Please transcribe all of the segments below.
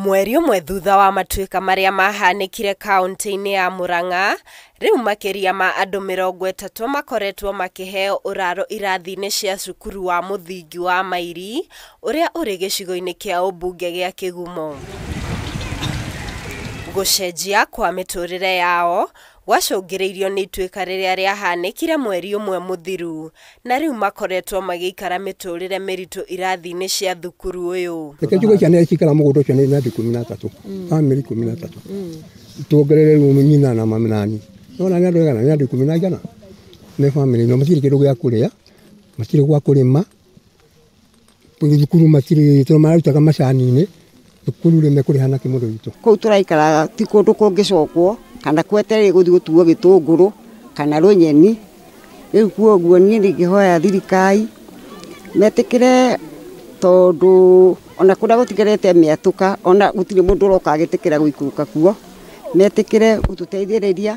Mweri ũmwe thutha wa matuĩka marĩa mahanĩkire kaunti-inĩ ya Murang'a, rĩu makĩria ma andũ 30 makoretwo makĩheo ũraro irathi-inĩ cia cukuru wa mũthingi wa Mairi, ũrĩa ũrĩ gĩcigo-inĩ kĩa ũmbunge gĩa Kĩgumo. Gũcenjia kwa mĩtũrĩre yao gwacũngĩrĩirio nĩ ituĩka rĩrĩa rĩahanĩkire mweri ũmwe mũthiru, na rĩu makoretwo magĩikara mĩtũrĩre mĩritũ irathi-inĩ cia thukuru ũyũ. Kijugo cyane cikara mũgũnda ũcio nĩ andũ 13, family 13. Tuongerere nyina na mami nani. Nona nĩ andũ egana nĩ andũ 14. Nĩ family no matirĩ kĩndũ gĩa kũrĩa, matirĩ gwa kũrĩma. Thukuru matirĩ tũmarutaga macani-inĩ. Thukuru rĩmwe kũrĩ hana kĩmũndũ witũ. Kũu tũraikara ti kũndũ kũngĩcokwo kana kweterere gũthiĩ gũtuo gĩtũngũrũ kana rũnyeni. Rĩu kuoguo niĩ ndingĩhoya thirikari metĩkĩre, tondũ ona kũrĩa gũtigarĩte mĩatũka, ona gũtirĩ mũndũ ũroka agĩtĩkĩra gũikũrũka kuo, metĩkĩre gũtũteithĩrĩria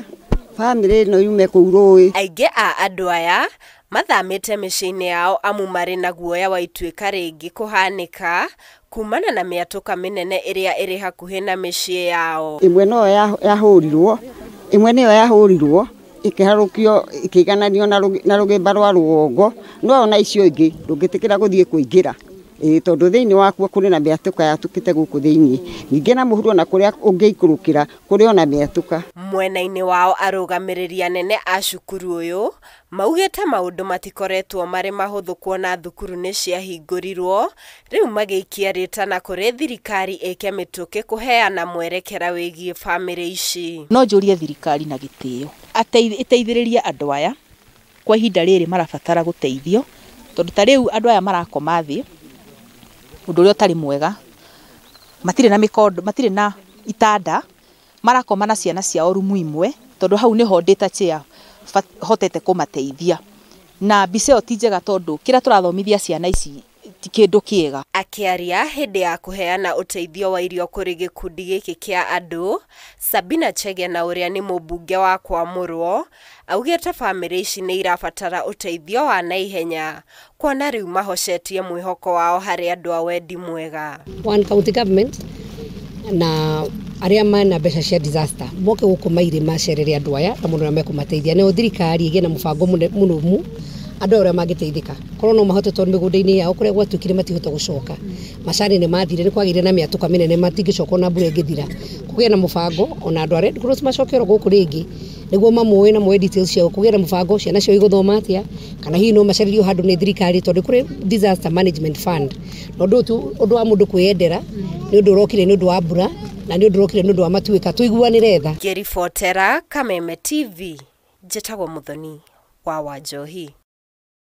family ĩno yume kũu rũĩ. Aingĩ a andũ aya mathamĩte mĩciĩ-inĩ yao amu marĩ na guoya wa ituĩka rĩngĩ kũhanĩka kumana na mĩatũka mĩnene ĩrĩa ĩrĩ hakuhĩ na mĩciĩ yao. Imwe nĩyo yahũrirwo ĩkĩharũkio ĩkĩigananio na rũgĩmba rwa rũgongo, no ona icio ingĩ ndũngĩtĩkĩra gũthiĩ kũingĩra, tondũ thĩinĩ wakuo kũrĩ na mĩatũka yatũkĩte gũkũ thĩinĩ. Ningĩ na mũhuro na kũrĩa ũngĩikũrũkĩra kũrĩ ona mĩatũka. Mwena-inĩ wao arũgamĩrĩri anene a cukuru ũyũ maugĩte maũndũ matikoretwo marĩ mahũthũ kuona thukuru nĩ ciahingũrirwo, rĩu magĩikia rĩtana kũrĩ thirikari ĩke mĩtũkĩ kũheana mwerekera wĩgiĩ family ici. No njũrie thirikari na gĩtĩo ĩteithĩrĩrie andũ aya kwa ihinda rĩrĩ marabatara gũteithio, tondũ ta rĩu andũ aya marakoma thĩ ũndũ ũrĩa ũtarĩ mwega, matirĩ na mĩkondo, matirĩ na itanda, marakoma na ciana ciao rumu imwe, tondũ hau nĩho ndĩta chair hotete kũmateithia. Na mbica ĩyo ti njega tondũ kĩrĩa tũrathomithia ciana ici ti kĩndũ kĩega. Akĩaria hĩndĩ ya kũheana ũteithio wa irio kũrĩ gĩkundi gĩkĩ kĩa andũ, Sabina Chege na ũrĩa nĩ mũmbunge wa Kwamũrwo augĩte family ici nĩ irabatara ũteithio wa naihenya, kuona rĩu mahocetie mwĩhoko wao harĩ andũ a wendi mwega. One county government na arĩa mena mbeca cia disaster moke gũkũ Mairi macerere andũ aya na mũndũ mekũmateithia. Nĩ thirikari ĩgĩe na mũbango mũrũmu andũ arĩa mangĩteithĩka, korwo no mahote tondũ mĩgũnda-inĩ yao kũrĩa gwatuĩkire matihota gũcoka, macani nĩ mathire, nĩ kwagĩire na mĩatũka mĩnene matingĩcoka na mbura ĩngĩthira. Kũgĩe na mũbango ona andũ a Red Cross macokerwo gũkũ rĩngĩ nĩguo mamoe na moe details ciao, kũgĩe na mũbango ciana ciao igũthoma atĩa, kana hihi no macererio handũ nĩ thirikari, tondũ kũrĩ disaster management fund. Na ũndũ wa mũndũ kwĩyendera nĩ ũndũ ũrokire nĩ ũndũ wa mbura na nĩ ũndũ ũrokire nĩ ũndũ wa matuĩka, tũiguanĩre tha. Ngĩribotera Kameme TV, njĩtagwo Muthoni wa Wanjohi.